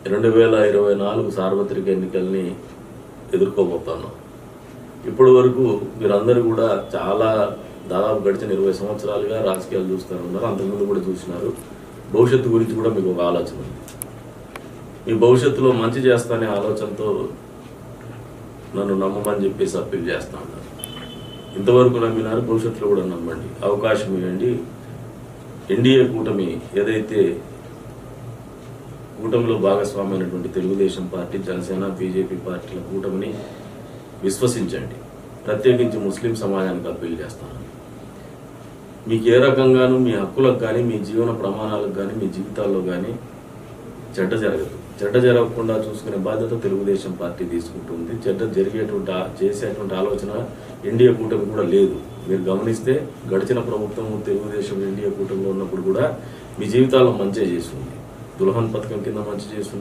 2024 సార్వత్రిక ఎన్నికల్ని ఎదుర్కోబోతున్నాం. ఇప్పటి వరకు మీరందరూ కూడా చాలా దాదాపు గడిచిన 20 సంవత్సరాలుగా రాజకీయాలు చూస్తూనే ఉన్నారు. అంతకుముందు కూడా చూసినారు. భవిష్యత్తు గురించి కూడా మీకు ఒక ఆలోచన ఉంది. మీ భవిష్యత్తులో మంచి చేస్తానే ఆలోచనతో నన్ను నమ్మమని చెప్పేసి అప్పీల్ చేస్తా ఉన్నారు. ఇంతవరకు నమ్మినారు, భవిష్యత్తులో కూడా నమ్మండి. అవకాశం ఇవ్వండి. ఎన్డీఏ కూటమి ఏదైతే కూటమిలో భాగస్వామైనటువంటి తెలుగుదేశం పార్టీ, జనసేన, బీజేపీ పార్టీల కూటమిని విశ్వసించండి. ప్రత్యేకించి ముస్లిం సమాజానికి అప్పీల్ చేస్తాను. మీకు ఏ రకంగానూ మీ హక్కులకు కానీ, మీ జీవన ప్రమాణాలకు కానీ, మీ జీవితాల్లో కానీ చెడ్డ జరగదు. చెడ్డ జరగకుండా చూసుకునే బాధ్యత తెలుగుదేశం పార్టీ తీసుకుంటుంది. చెడ్డ చేసేటువంటి ఆలోచన ఎన్డీఏ కూటమి కూడా లేదు. మీరు గమనిస్తే గడిచిన ప్రభుత్వం తెలుగుదేశం ఎన్డీఏ కూటమిలో ఉన్నప్పుడు కూడా మీ జీవితాల్లో మంచి చేస్తుంది. దుల్హన్ పథకం కింద మంచి చేస్తుంది.